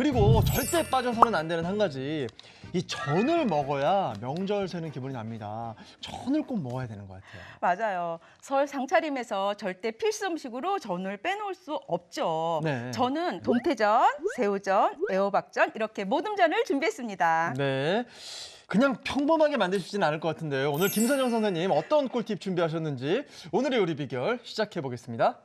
그리고 절대 빠져서는 안 되는 한 가지. 이 전을 먹어야 명절 새는 기분이 납니다. 전을 꼭 먹어야 되는 것 같아요. 맞아요. 설 상차림에서 절대 필수 음식으로 전을 빼놓을 수 없죠. 네. 저는 동태전, 새우전, 애호박전 이렇게 모듬전을 준비했습니다. 네. 그냥 평범하게 만드시진 않을 것 같은데요. 오늘 김선영 선생님 어떤 꿀팁 준비하셨는지 오늘의 요리 비결 시작해 보겠습니다.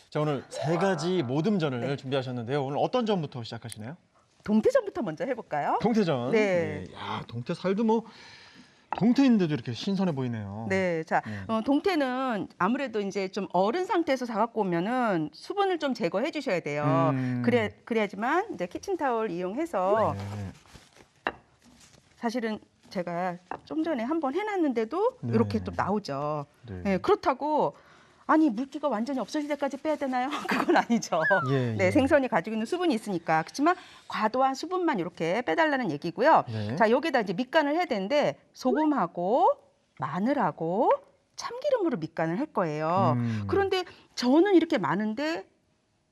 자, 오늘 세 가지 모듬전을 준비하셨는데요. 오늘 어떤 전부터 시작하시나요? 동태전부터 먼저 해볼까요? 동태전. 네. 야, 동태 살도 뭐 동태인데도 이렇게 신선해 보이네요. 네, 자, 동태는 아무래도 이제 좀 어른 상태에서 사갖고 오면은 수분을 좀 제거해 주셔야 돼요. 그래야지만 이제 키친타올 이용해서 네. 사실은 제가 좀 전에 한번 해놨는데도 네. 이렇게 또 나오죠. 네. 네, 그렇다고 아니 물기가 완전히 없어질 때까지 빼야 되나요? 그건 아니죠. 예, 네, 예. 생선이 가지고 있는 수분이 있으니까. 그렇지만 과도한 수분만 이렇게 빼달라는 얘기고요. 네. 자, 여기다 이제 밑간을 해야 되는데 소금하고 마늘하고 참기름으로 밑간을 할 거예요. 그런데 저는 이렇게 많은데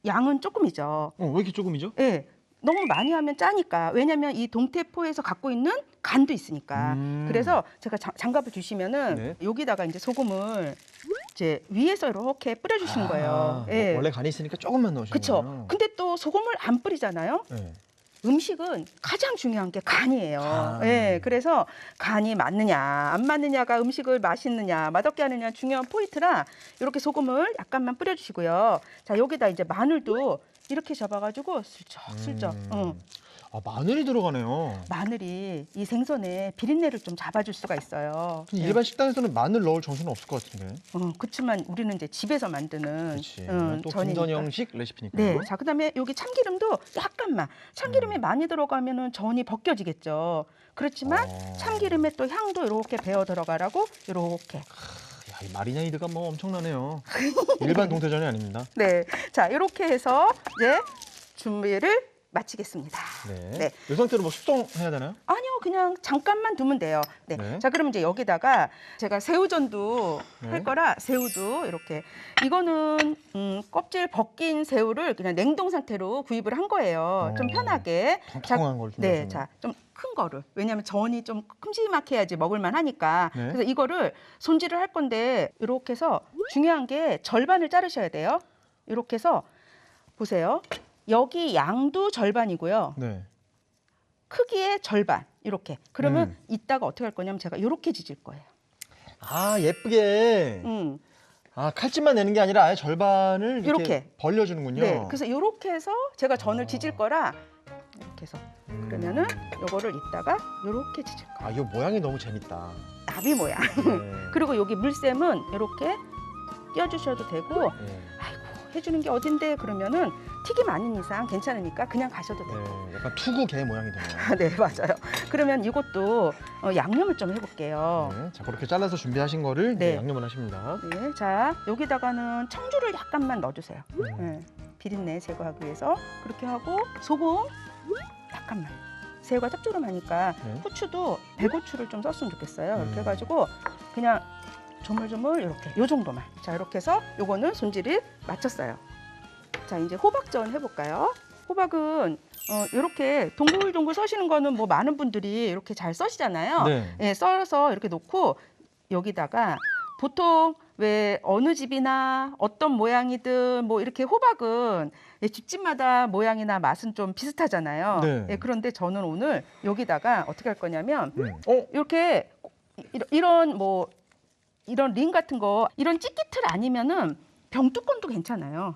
양은 조금이죠. 왜 이렇게 조금이죠? 네, 너무 많이 하면 짜니까. 왜냐하면 이 동태포에서 갖고 있는 간도 있으니까. 그래서 제가 장갑을 주시면은 네. 여기다가 이제 소금을 이제 위에서 이렇게 뿌려주시는 거예요. 예. 원래 간이 있으니까 조금만 넣으시는 그렇죠. 거예요. 근데 또 소금을 안 뿌리잖아요. 네. 음식은 가장 중요한 게 간이에요. 간. 예, 그래서 간이 맞느냐 안 맞느냐가 음식을 맛있느냐 맛없게 하느냐 중요한 포인트라 이렇게 소금을 약간만 뿌려주시고요. 자, 여기다 이제 마늘도 이렇게 잡아가지고 슬쩍슬쩍. 아, 마늘이 들어가네요. 마늘이 이 생선에 비린내를 좀 잡아줄 수가 있어요. 근데 일반 식당에서는 마늘 넣을 정신은 없을 것 같은데. 그렇지만 우리는 이제 집에서 만드는 그렇지. 또 전이니까. 김선영식 레시피니까요. 네, 자 그다음에 여기 참기름도 약간만. 참기름이 많이 들어가면은 전이 벗겨지겠죠. 그렇지만 참기름에 또 향도 이렇게 배어 들어가라고 이렇게. 야, 이 마리네이드가 뭐 엄청나네요. 일반 동태전이 아닙니다. 네, 자 이렇게 해서 이제 준비를 마치겠습니다. 네. 네. 이 상태로 뭐 숙성해야 되나요? 아니요, 그냥 잠깐만 두면 돼요. 네. 네. 자, 그럼 이제 여기다가 제가 새우전도 네. 할 거라 새우도 이렇게 이거는 껍질 벗긴 새우를 그냥 냉동 상태로 구입을 한 거예요. 좀 편하게. 통통한 걸 네, 준비하셨네요. 자, 좀 큰 거를. 왜냐하면 전이 좀 큼지막해 야지 먹을만 하니까. 네. 그래서 이거를 손질을 할 건데 이렇게 해서 중요한 게 절반을 자르셔야 돼요. 이렇게 해서 보세요. 여기 양도 절반이고요. 네. 크기의 절반 이렇게. 그러면 이따가 어떻게 할 거냐면 제가 이렇게 지질 거예요. 아, 예쁘게. 아, 칼집만 내는 게 아니라 아예 절반을 이렇게 벌려주는군요. 네, 그래서 이렇게 해서 제가 전을 지질 거라 이렇게 해서 그러면은 요거를 이따가 이렇게 지질 거예요. 아, 이 모양이 너무 재밌다. 나비 모양. 네. 그리고 여기 물샘은 이렇게 띄워주셔도 되고 네. 아이고 해주는 게 어딘데 그러면은 튀김 아닌 이상 괜찮으니까 그냥 가셔도 돼요. 네, 약간 투구 개 모양이 되네요. 네, 맞아요. 그러면 이것도 양념을 좀 해볼게요. 네, 자, 그렇게 잘라서 준비하신 거를 이제 네. 양념을 하십니다. 네, 자 여기다가는 청주를 약간만 넣어주세요. 네, 비린내 제거하기 위해서 그렇게 하고 소금 약간만. 새우가 짭조름하니까 네. 후추도 배고추를 좀 썼으면 좋겠어요. 이렇게 해가지고 그냥 조물조물 이렇게 요 정도만. 자 이렇게 해서 요거는 손질을 마쳤어요. 자 이제 호박전 해볼까요? 호박은 이렇게 동글동글 써시는 거는 뭐 많은 분들이 이렇게 잘 써시잖아요. 네. 예, 썰어서 이렇게 놓고 여기다가 보통 왜 어느 집이나 어떤 모양이든 뭐 이렇게 호박은 집집마다 모양이나 맛은 좀 비슷하잖아요. 네. 예, 그런데 저는 오늘 여기다가 어떻게 할 거냐면 어? 이렇게 이런 뭐 이런 링 같은 거 이런 찌끼틀 아니면은 병뚜껑도 괜찮아요.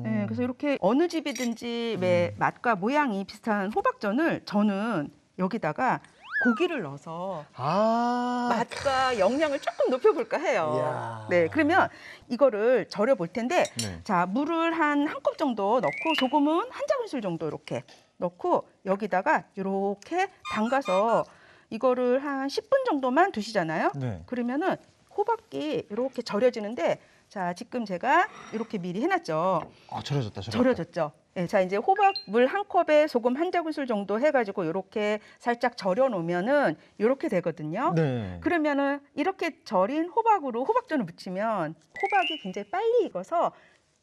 네, 그래서 이렇게 어느 집이든지 왜 맛과 모양이 비슷한 호박전을 저는 여기다가 고기를 넣어서 맛과 영양을 조금 높여볼까 해요. 이야. 네, 그러면 이거를 절여 볼 텐데, 네. 자, 물을 한 컵 정도 넣고 소금은 한 작은술 정도 이렇게 넣고 여기다가 이렇게 담가서 이거를 한 10분 정도만 두시잖아요. 네. 그러면은 호박이 이렇게 절여지는데, 자, 지금 제가 이렇게 미리 해놨죠. 절여졌다. 절여졌죠. 네, 자, 이제 호박 물 한 컵에 소금 한 작은술 정도 해가지고 이렇게 살짝 절여 놓으면은 이렇게 되거든요. 네. 그러면은 이렇게 절인 호박으로 호박전을 무치면 호박이 굉장히 빨리 익어서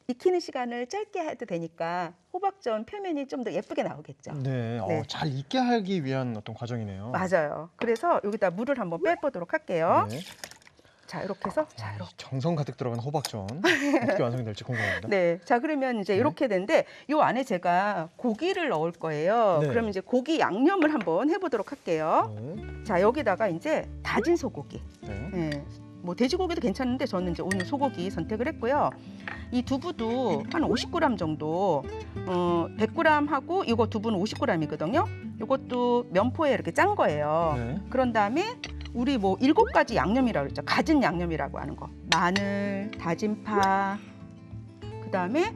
익히는 시간을 짧게 해도 되니까 호박전 표면이 좀 더 예쁘게 나오겠죠. 네. 네. 잘 익게 하기 위한 어떤 과정이네요. 맞아요. 그래서 여기다 물을 한번 빼보도록 할게요. 네. 자, 이렇게 해서 자, 이렇게. 정성 가득 들어간 호박전 어떻게 완성이 될지 궁금합니다. 네, 자, 그러면 이제 네. 이렇게 되는데 요 안에 제가 고기를 넣을 거예요. 네. 그러면 이제 고기 양념을 한번 해보도록 할게요. 네. 자, 여기다가 이제 다진 소고기. 네. 네. 뭐 돼지고기도 괜찮은데 저는 이제 오늘 소고기 선택을 했고요. 이 두부도 한 50g 정도, 100g 하고 이거 두부는 50g이거든요. 이것도 면포에 이렇게 짠 거예요. 네. 그런 다음에 우리 뭐 7가지 양념이라고 그랬죠. 가진 양념이라고 하는 거. 마늘, 다진 파, 그다음에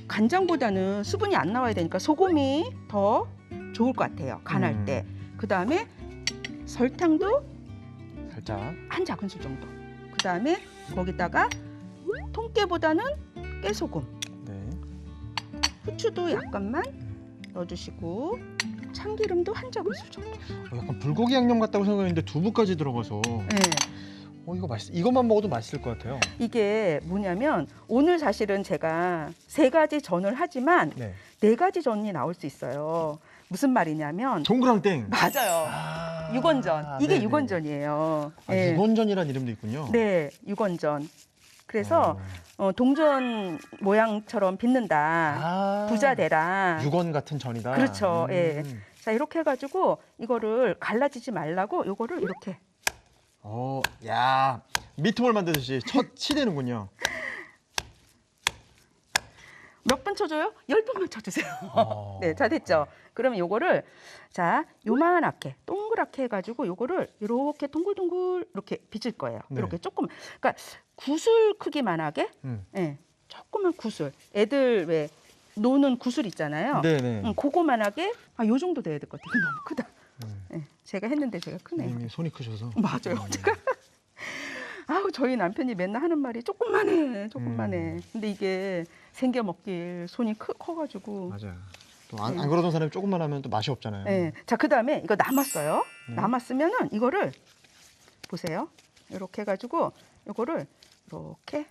간장보다는 수분이 안 나와야 되니까 소금이 더 좋을 것 같아요. 간할 때. 그다음에 설탕도 살짝. 한 작은술 정도. 그다음에 거기다가 통깨보다는 깨소금, 네. 후추도 약간만 넣어주시고 참기름도 한 작은술 정도. 약간 불고기 양념 같다고 생각했는데 두부까지 들어가서 네. 이거 이것만 먹어도 맛있을 것 같아요. 이게 뭐냐면 오늘 사실은 제가 3가지 전을 하지만 네. 4가지 전이 나올 수 있어요. 무슨 말이냐면 동그랑땡. 맞아요. 육원전. 이게 네네. 육원전이에요. 네. 육원전이라는 이름도 있군요. 네, 육원전. 그래서 동전 모양처럼 빚는다. 부자 되라. 육원 같은 전이다. 그렇죠. 예. 자, 이렇게 해가지고 이거를 갈라지지 말라고 이거를 이렇게. 야, 미트볼 만드듯이 첫 치대는군요. 몇 번 쳐줘요? 10번만 쳐주세요. 네, 다 됐죠? 그러면 요거를 자, 요만하게 동그랗게 해가지고 요거를 이렇게 동글동글 이렇게 빚을 거예요. 네. 이렇게 조금, 그러니까 구슬 크기만하게, 네, 조그만 구슬. 애들 왜 노는 구슬 있잖아요. 네네. 그거만하게 요 정도 돼야 될 것 같아요. 이거 너무 크다. 네, 제가 했는데 제가 크네. 이미 손이 크셔서. 맞아요. 제가 아우 저희 남편이 맨날 하는 말이 조금만 해. 근데 이게 생겨 먹길 손이 커가지고. 맞아요. 또 안 그러던 사람이 조금만 하면 또 맛이 없잖아요. 네. 자, 그다음에 이거 남았어요. 남았으면은 이거를 보세요. 이렇게 해가지고 이거를 이렇게.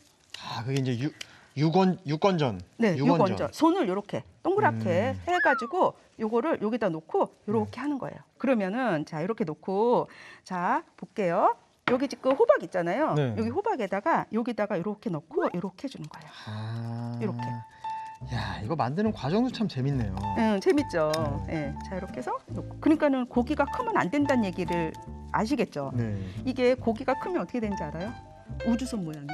그게 이제 육건전. 네, 육원전. 손을 이렇게 동그랗게 해가지고 요거를 여기다 놓고 이렇게 하는 거예요. 그러면은 자 이렇게 놓고 자 볼게요. 여기 지금 호박 있잖아요. 네. 여기 호박에다가 여기다가 이렇게 넣고 이렇게 해주는 거예요. 이렇게. 야, 이거 만드는 과정도 참 재밌네요. 재밌죠. 자 이렇게 해서 놓고. 그러니까는 고기가 크면 안 된다는 얘기를 아시겠죠? 네. 이게 고기가 크면 어떻게 되는지 알아요? 우주선 모양인데.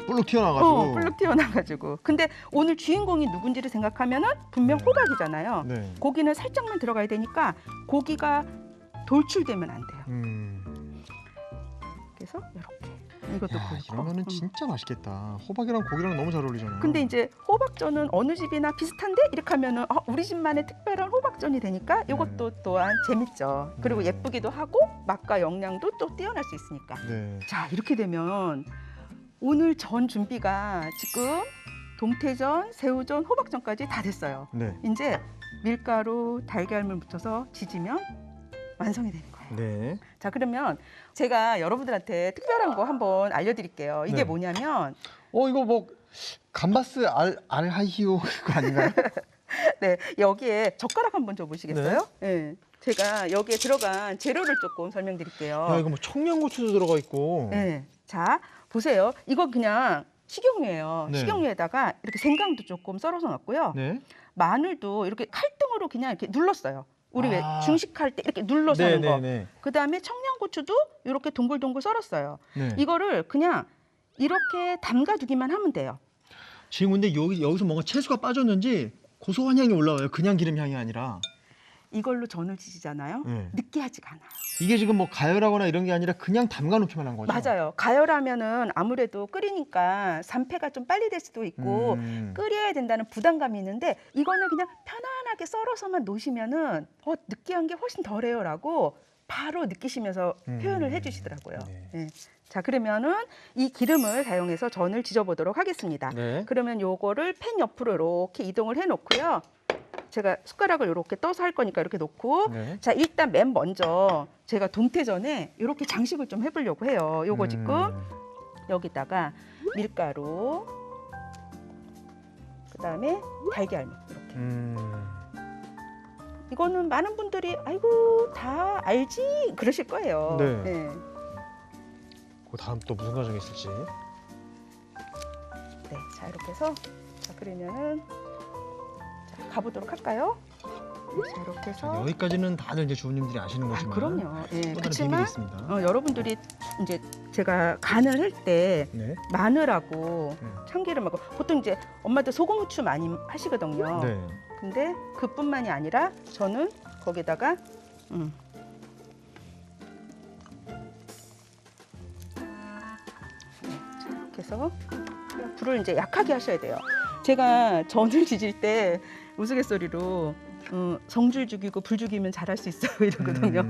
볼록 튀어나와가지고. 볼록 튀어나와가지고. 근데 오늘 주인공이 누군지를 생각하면은 분명 호박이잖아요. 네. 고기는 살짝만 들어가야 되니까 고기가 돌출되면 안 돼요. 그래서 이렇게. 이것도 굵고. 이러면은 진짜 맛있겠다. 호박이랑 고기랑 너무 잘 어울리잖아요. 근데 이제 호박전은 어느 집이나 비슷한데 이렇게 하면은 우리 집만의 특별한 호박전이 되니까 이것도 또한 재밌죠. 그리고 예쁘기도 하고 맛과 영양도 또 뛰어날 수 있으니까. 네. 자, 이렇게 되면 오늘 전 준비가 지금 동태전, 새우전, 호박전까지 다 됐어요. 네. 이제 밀가루, 달걀물 묻혀서 지지면 완성이 되는 거예요. 네. 자, 그러면 제가 여러분들한테 특별한 거 한번 알려드릴게요. 이게 네. 뭐냐면 이거 뭐 감바스 알하이오 그거 아닌가요? 네, 여기에 젓가락 한번 줘보시겠어요? 네. 제가 여기에 들어간 재료를 조금 설명드릴게요. 야, 이거 뭐 청양고추도 들어가 있고. 네. 자, 보세요. 이거 그냥 식용유예요. 네. 식용유에다가 이렇게 생강도 조금 썰어서 넣었고요. 네. 마늘도 이렇게 칼등으로 그냥 이렇게 눌렀어요. 우리 왜 아. 중식할 때 이렇게 눌러서 하는 거. 네. 그다음에 청양고추도 이렇게 동글동글 썰었어요. 네. 이거를 그냥 이렇게 담가두기만 하면 돼요. 지금 근데 여기서 뭔가 채소가 빠졌는지 고소한 향이 올라와요. 그냥 기름 향이 아니라. 이걸로 전을 지지잖아요. 네. 느끼하지가 않아요. 이게 지금 뭐 가열하거나 이런 게 아니라 그냥 담가 놓기만 한 거죠? 맞아요. 가열하면은 아무래도 끓이니까 산패가 좀 빨리 될 수도 있고 끓여야 된다는 부담감이 있는데 이거는 그냥 편안하게 썰어서만 놓으시면은 느끼한 게 훨씬 덜해요라고 바로 느끼시면서 표현을 해주시더라고요. 네. 네. 자, 그러면은 이 기름을 사용해서 전을 지져보도록 하겠습니다. 네. 그러면 요거를 팬 옆으로 이렇게 이동을 해놓고요. 제가 숟가락을 이렇게 떠서 할 거니까 이렇게 놓고 네. 자, 일단 맨 먼저 제가 동태전에 이렇게 장식을 좀 해보려고 해요. 요거 지금 여기다가 밀가루, 그다음에 달걀물 이렇게. 이거는 많은 분들이 아이고 다 알지 그러실 거예요. 네. 네. 그 다음 또 무슨 과정이 있을지. 네, 자 이렇게 해서 자 그러면은 자, 가보도록 할까요? 네, 자 이렇게 해서 여기까지는 다들 이제 주부님들이 아시는 거지만 그럼요. 예, 또 다른 비밀이 그렇지만 있습니다. 여러분들이 이제 제가 간을 할 때 네. 마늘하고 참기름하고 보통 이제 엄마들 소금 후추 많이 하시거든요. 네. 근데 그뿐만이 아니라 저는 거기다가 자, 이렇게 해서 불을 이제 약하게 하셔야 돼요. 제가 전을 지질 때 우스갯소리로 성줄 죽이고 불 죽이면 잘할 수 있어요 이러거든요.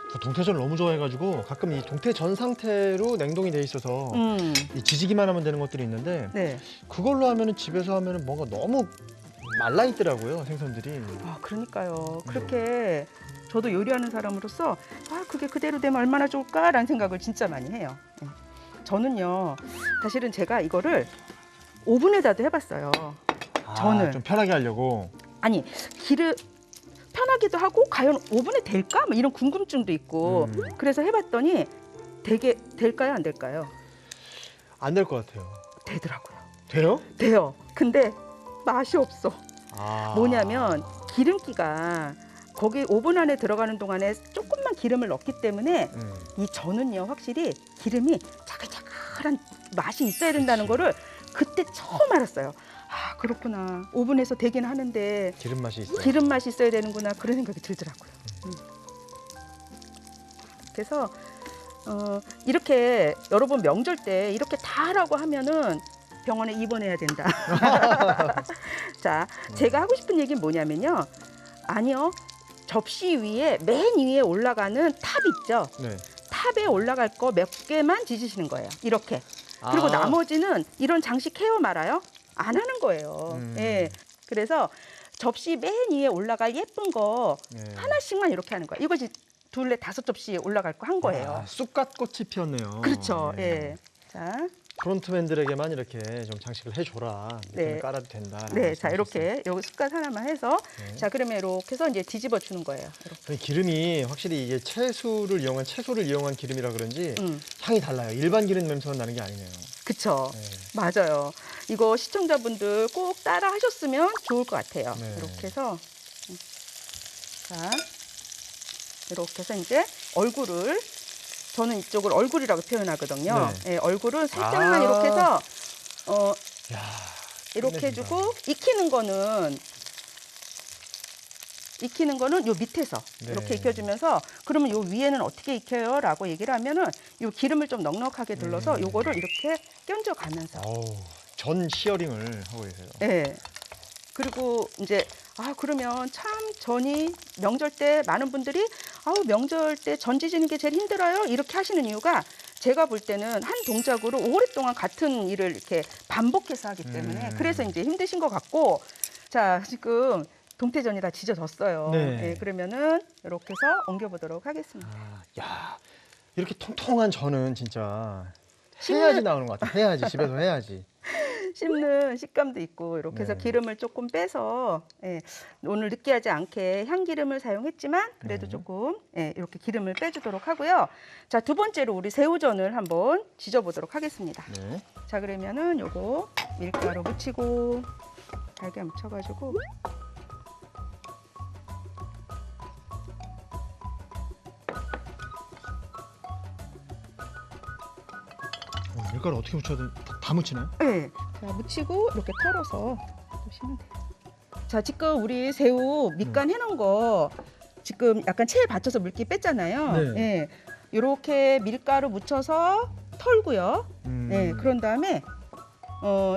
저 동태전을 너무 좋아해가지고 가끔 이 동태전 상태로 냉동이 돼 있어서 이 지지기만 하면 되는 것들이 있는데 네. 그걸로 하면은 집에서 하면은 뭔가 너무 말라 있더라고요 생선들이. 아, 그러니까요. 그렇게 저도 요리하는 사람으로서 그게 그대로 되면 얼마나 좋을까라는 생각을 진짜 많이 해요. 네. 저는요, 사실은 제가 이거를 오븐에다도 해봤어요. 전을. 좀 편하게 하려고. 아니, 기름 편하기도 하고 과연 오븐에 될까? 뭐 이런 궁금증도 있고 그래서 해봤더니 될까요? 안 될까요? 안 될 것 같아요. 되더라고요. 돼요? 돼요. 근데 맛이 없어. 아. 뭐냐면 기름기가 거기 오븐 안에 들어가는 동안에 조금만 기름을 넣기 때문에 이 전은요 확실히 기름이 자글자글한 맛이 있어야 된다는 거를 그때 처음 알았어요. 아, 그렇구나. 오븐에서 되긴 하는데 기름 맛이 있어요. 기름 맛이 있어야 되는구나 그런 생각이 들더라고요. 그래서 이렇게 여러분 명절 때 이렇게 다 하라고 하면은 병원에 입원해야 된다. 자, 제가 하고 싶은 얘기는 뭐냐면요. 아니요. 접시 위에 맨 위에 올라가는 탑 있죠. 네. 탑에 올라갈 거 몇 개만 지지시는 거예요. 이렇게. 그리고 나머지는 이런 장식 해요 말아요? 안 하는 거예요. 예. 그래서 접시 맨 위에 올라갈 예쁜 거 하나씩만 이렇게 하는 거예요. 이것이 둘레 5접시에 올라갈 거 한 거예요. 쑥갓꽃이 피었네요. 그렇죠. 예. 예. 자, 프론트맨들에게만 이렇게 좀 장식을 해줘라. 밑에는 네. 깔아도 된다. 네, 자 이렇게 여기 숟갈 하나만 해서 네. 자 그러면 이렇게 해서 이제 뒤집어 주는 거예요. 이렇게. 기름이 확실히 이게 채소를 이용한 기름이라 그런지 향이 달라요. 일반 기름 냄새가 나는 게 아니네요. 그쵸. 네. 맞아요. 이거 시청자분들 꼭 따라 하셨으면 좋을 것 같아요. 네. 이렇게 해서 자 이렇게 해서 이제 얼굴을 저는 이쪽을 얼굴이라고 표현하거든요. 네. 예, 얼굴은 살짝만 이렇게 해서 야, 이렇게 끝내준다. 해주고 익히는 거는 요 밑에서 네. 이렇게 익혀주면서 그러면 요 위에는 어떻게 익혀요? 라고 얘기를 하면은 요 기름을 좀 넉넉하게 둘러서 요거를 이렇게 끼얹어가면서 전 시어링을 하고 계세요. 네. 그리고 이제 그러면 참 전이 명절 때 많은 분들이 명절 때 전 지지는 게 제일 힘들어요 이렇게 하시는 이유가 제가 볼 때는 한 동작으로 오랫동안 같은 일을 이렇게 반복해서 하기 때문에 그래서 이제 힘드신 것 같고 자 지금 동태전이 다 지져졌어요. 네. 네, 그러면은 이렇게 해서 옮겨보도록 하겠습니다. 야, 이렇게 통통한 전은 진짜 해야지 나오는 것 같아. 해야지 집에서 해야지. 씹는 식감도 있고 이렇게 해서 네. 기름을 조금 빼서 오늘 느끼하지 않게 향기름을 사용했지만 그래도 조금 이렇게 기름을 빼주도록 하고요. 자, 두 번째로 우리 새우전을 한번 지져보도록 하겠습니다. 네. 자, 그러면은 요거 밀가루 묻히고 달걀 묻혀가지고 밀가루 어떻게 묻혀야 돼? 다 묻히나요? 네. 자, 묻히고 이렇게 털어서 보시면 돼요. 자, 지금 우리 새우 밑간 해놓은 거 지금 약간 체에 받쳐서 물기 뺐잖아요. 네. 네. 이렇게 밀가루 묻혀서 털고요. 네. 그런 다음에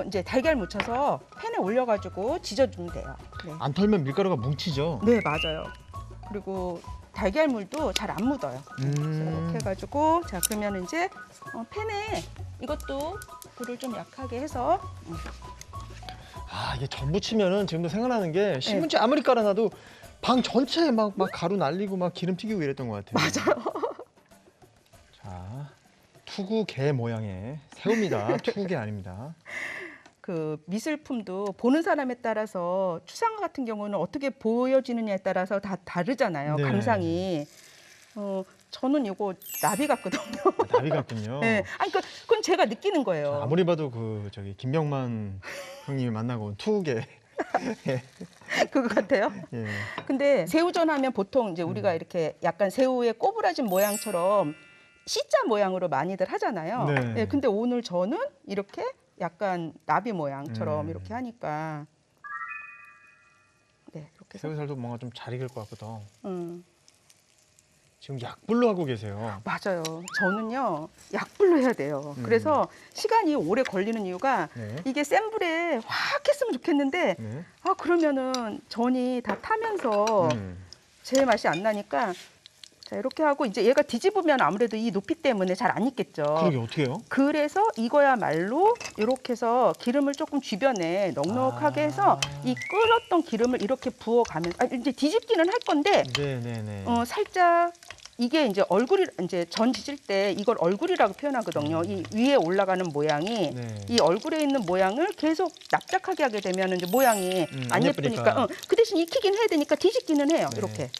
이제 달걀 묻혀서 팬에 올려가지고 지져주면 돼요. 네. 안 털면 밀가루가 뭉치죠? 네, 맞아요. 그리고 달걀물도 잘 안 묻어요. 그래서 이렇게 해가지고 자, 그러면 이제 팬에 이것도 불을 좀 약하게 해서 아, 이게 전 부치면은 지금도 생각나는 게 신문지 아무리 깔아놔도 방 전체에 막 가루 날리고 막 기름 튀기고 이랬던 것 같아요. 맞아요. 자, 투구개 모양의 새우입니다. 투구개 아닙니다. 그 미술품도 보는 사람에 따라서 추상화 같은 경우는 어떻게 보여지느냐에 따라서 다 다르잖아요. 네. 감상이. 저는 이거 나비 같거든요. 아, 나비 같군요. 네. 아니, 그건 제가 느끼는 거예요. 아무리 봐도 그 저기 김병만 형님이 만나고 온 투구개. 예. 그거 같아요. 예. 근데 새우전 하면 보통 이제 우리가 이렇게 약간 새우의 꼬부라진 모양처럼 C자 모양으로 많이들 하잖아요. 네. 네, 근데 오늘 저는 이렇게 약간 나비 모양처럼 이렇게 하니까 네, 이렇게 해서 새우살도 뭔가 좀 잘 익을 것 같고요. 지금 약불로 하고 계세요. 맞아요. 저는요 약불로 해야 돼요. 그래서 시간이 오래 걸리는 이유가 네. 이게 센 불에 확 했으면 좋겠는데 네. 그러면은 전이 다 타면서 제 맛이 안 나니까 자, 이렇게 하고 이제 얘가 뒤집으면 아무래도 이 높이 때문에 잘 안 익겠죠. 그러게 어떻게 해요? 그래서 이거야말로 이렇게 해서 기름을 조금 주변에 넉넉하게 해서 이 끓었던 기름을 이렇게 부어가면서 이제 뒤집기는 할 건데 네네네. 살짝 이게 이제 얼굴이 이제 전 지질 때 이걸 얼굴이라고 표현하거든요. 이 위에 올라가는 모양이 네. 이 얼굴에 있는 모양을 계속 납작하게 하게 되면 이제 모양이 안 안 예쁘니까 예쁘니까. 그 대신 익히긴 해야 되니까 뒤집기는 해요. 네. 이렇게.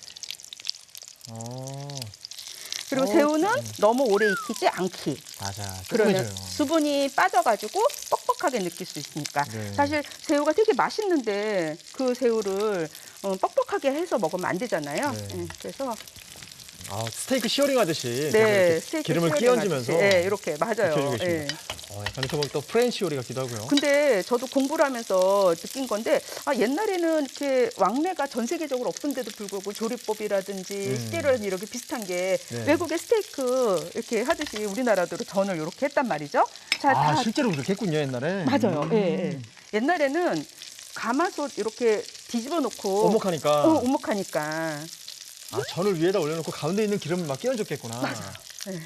어, 그리고 새우는 너무 오래 익히지 않기. 맞아. 그러면 조금해져요. 수분이 빠져가지고 뻑뻑하게 느낄 수 있으니까. 네. 사실 새우가 되게 맛있는데 그 새우를 뻑뻑하게 해서 먹으면 안 되잖아요. 네. 그래서 스테이크 시어링 하듯이 네, 이렇게 기름을 끼얹으면서 네, 이렇게 맞아요. 익혀주고 계십니다. 예. 약간 이렇게 또 프렌치 요리 같기도 하고요. 근데 저도 공부를 하면서 느낀 건데 옛날에는 이렇게 왕래가 전 세계적으로 없던데도 불구하고 조리법이라든지 식재료라든지 이렇게 비슷한 게 네. 외국의 스테이크 이렇게 하듯이 우리나라도 전을 이렇게 했단 말이죠. 자, 다 실제로 그렇게 했군요, 옛날에. 맞아요. 예, 예. 옛날에는 가마솥 이렇게 뒤집어 놓고 오목하니까. 오목하니까. 전을 위에다 올려놓고 가운데 있는 기름을 막 끼얹었겠구나. 예.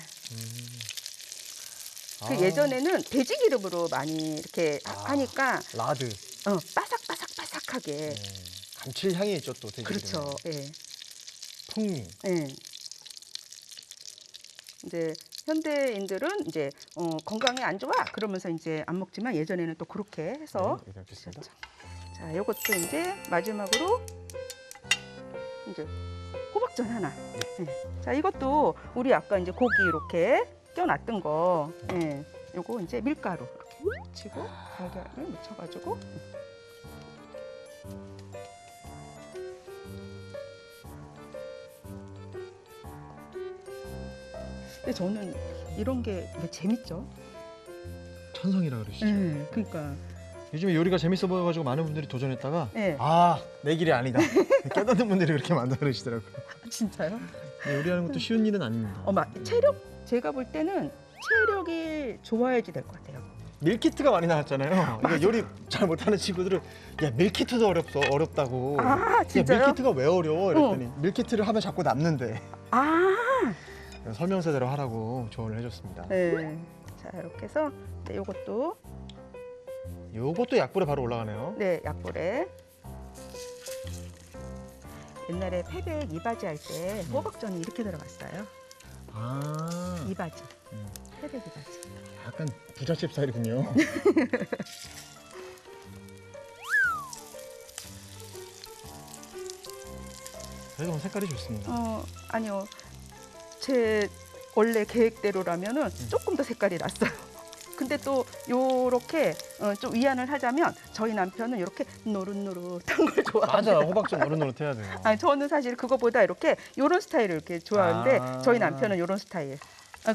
아, 그 예전에는 돼지 기름으로 많이 이렇게 하니까 라드. 바삭바삭바삭하게. 네. 감칠 향이 있죠, 또 돼지 그렇죠. 기름에. 예. 풍미. 예. 이제 현대인들은 이제 건강에 안 좋아 그러면서 이제 안 먹지만 예전에는 또 그렇게 해서 네, 이렇게 했습니다. 자, 이것도 이제 마지막으로 이제 호박전 하나. 네. 자, 이것도 우리 아까 이제 고기 이렇게 껴놨던 거, 요거 이제 밀가루 이렇게 묻히고 달걀을 묻혀가지고. 근데 저는 이런 게 왜 재밌죠? 천성이라 그러시죠. 그러니까. 요즘에 요리가 재밌어 보여가지고 많은 분들이 도전했다가 네. 내 길이 아니다. 깨닫는 분들이 그렇게 많다 그러시더라고요. 진짜요? 요리하는 것도 쉬운 일은 아닙니다. 체력 제가 볼 때는 체력이 좋아야지 될 것 같아요. 밀키트가 많이 나왔잖아요. 그러니까 요리 잘 못하는 친구들은 밀키트도 어렵다고. 진짜요? 밀키트가 왜 어려워? 이랬더니 밀키트를 하면 자꾸 남는데. 설명서대로 하라고 조언을 해줬습니다. 네. 자, 이렇게 해서 요것도 요것도 약불에 바로 올라가네요. 네, 약불에. 옛날에 패백 이바지 할 때 호박전이 이렇게 들어갔어요. 이바지. 패백 이바지. 약간 부잣집 스타일이군요. 그래도 색깔이 좋습니다. 아니요. 제 원래 계획대로라면은 조금 더 색깔이 났어요. 근데 또 요렇게 좀 위안을 하자면 저희 남편은 이렇게 노릇노릇한 걸 좋아합니다. 맞아, 호박전 노릇노릇해야 돼요. 저는 사실 그거보다 이렇게 요런 스타일을 이렇게 좋아하는데 저희 남편은 요런 스타일.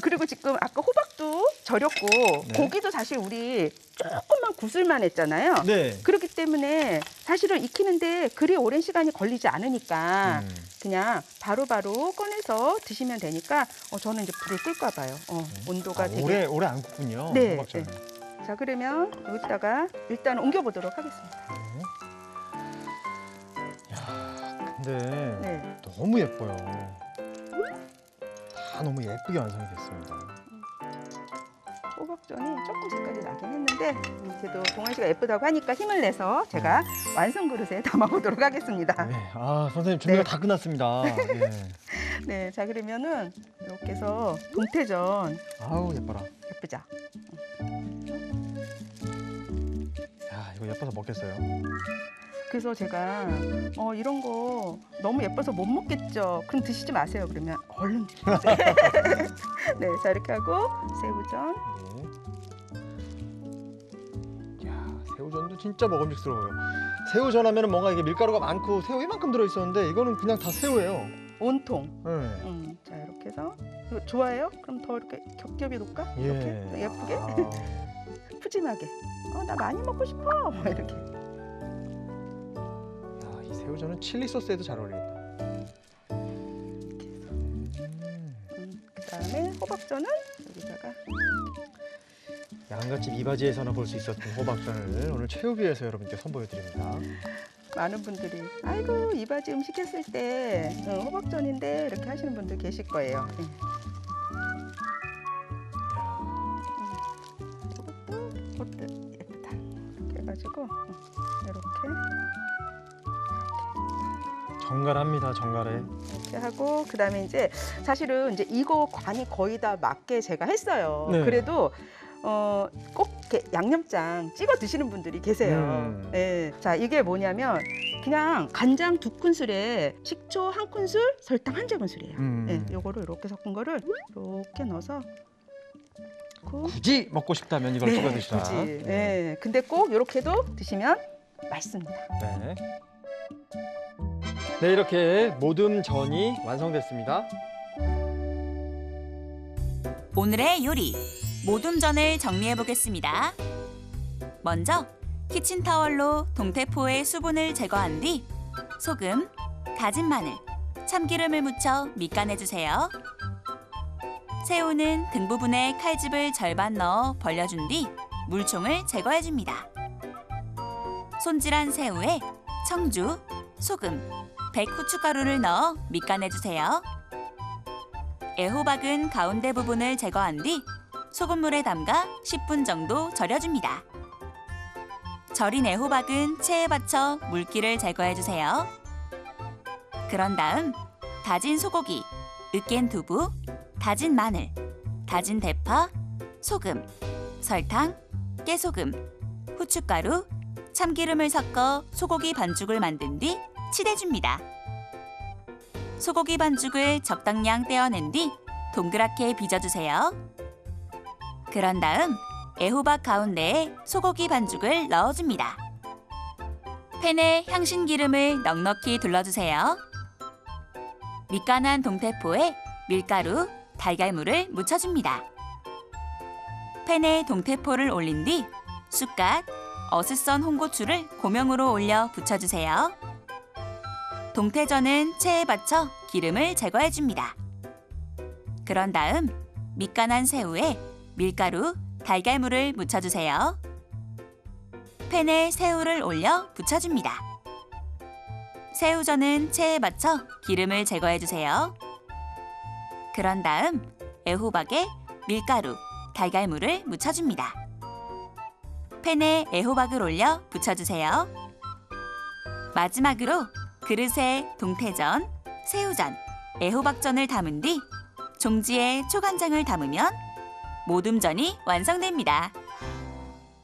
그리고 지금 아까 호박도 절였고 네. 고기도 사실 우리 조금만 구슬만 했잖아요. 네. 그렇기 때문에 사실은 익히는데 그리 오랜 시간이 걸리지 않으니까 그냥 바로바로 꺼내서 드시면 되니까 저는 이제 불을 끌까 봐요. 온도가 되게 오래 안 굽군요. 네, 호박전은. 자, 그러면 여기다가 일단 옮겨보도록 하겠습니다. 야, 근데 네. 너무 예뻐요. 다 너무 예쁘게 완성이 됐습니다. 호박전이 조금 색깔이 나긴 했는데 그래도 동환 씨가 예쁘다고 하니까 힘을 내서 제가 완성 그릇에 담아보도록 하겠습니다. 네. 아, 선생님 준비가 네. 다 끝났습니다. 예. 네, 자 그러면은 이렇게 해서 동태전 아우, 예뻐라. 예쁘죠? 야, 이거 예뻐서 먹겠어요. 그래서 제가 이런 거 너무 예뻐서 못 먹겠죠. 그럼 드시지 마세요. 그러면 얼른 드세요. 네, 자 이렇게 하고 새우전. 네. 야, 새우전도 진짜 먹음직스러워요. 새우전 하면은 뭔가 이게 밀가루가 많고 새우 이만큼 들어 있었는데 이거는 그냥 다 새우예요. 온통. 네. 자 이렇게 해서 이거 좋아해요? 그럼 더 이렇게 겹겹이 놓을까? 예. 이렇게 예쁘게 아, 푸짐하게. 나 많이 먹고 싶어. 막 이렇게. 야, 이 새우전은 칠리 소스에도 잘 어울리겠다. 그다음에 호박전은 여기다가 양갓집 이바지에서나 볼 수 있었던 호박전을 오늘 최우비에서 여러분께 선보여 드립니다. 많은 분들이 아이고 이바지 음식 했을 때 호박전인데 이렇게 하시는 분들 계실 거예요. 네. 이것도 예쁘다. 이렇게 해가지고 이렇게 정갈합니다, 정갈해. 이렇게 하고 그다음에 이제 사실은 이제 이거 간이 거의 다 맞게 제가 했어요. 네. 그래도 꼭 이렇게 양념장 찍어 드시는 분들이 계세요. 네. 자 이게 뭐냐면 그냥 간장 2큰술에 식초 1큰술, 설탕 1제곱술이에요. 네, 요거를 이렇게 섞은 거를 이렇게 넣어서 굳이 먹고 싶다면 이걸 찍어 드시라. 굳이. 네. 근데 꼭 이렇게도 드시면 맛있습니다. 네. 네, 이렇게 모듬전이 완성됐습니다. 오늘의 요리, 모듬전을 정리해 보겠습니다. 먼저 키친타월로 동태포의 수분을 제거한 뒤 소금, 다진 마늘, 참기름을 묻혀 밑간해 주세요. 새우는 등 부분에 칼집을 절반 넣어 벌려준 뒤 물총을 제거해 줍니다. 손질한 새우에 청주, 소금, 백후춧가루를 넣어 밑간해 주세요. 애호박은 가운데 부분을 제거한 뒤 소금물에 담가 10분 정도 절여줍니다. 절인 애호박은 체에 받쳐 물기를 제거해 주세요. 그런 다음 다진 소고기, 으깬 두부, 다진 마늘, 다진 대파, 소금, 설탕, 깨소금, 후춧가루, 참기름을 섞어 소고기 반죽을 만든 뒤 치대줍니다. 소고기 반죽을 적당량 떼어낸 뒤 동그랗게 빚어주세요. 그런 다음 애호박 가운데에 소고기 반죽을 넣어줍니다. 팬에 향신기름을 넉넉히 둘러주세요. 밑간한 동태포에 밀가루, 달걀물을 묻혀줍니다. 팬에 동태포를 올린 뒤 쑥갓, 어슷선 홍고추를 고명으로 올려 부쳐주세요. 동태전은 체에 받쳐 기름을 제거해줍니다. 그런 다음 밑간한 새우에 밀가루, 달걀물을 묻혀주세요. 팬에 새우를 올려 부쳐줍니다. 새우전은 체에 받쳐 기름을 제거해주세요. 그런 다음 애호박에 밀가루, 달걀물을 묻혀줍니다. 팬에 애호박을 올려 부쳐주세요. 마지막으로 그릇에 동태전, 새우전, 애호박전을 담은 뒤 종지에 초간장을 담으면 모듬전이 완성됩니다.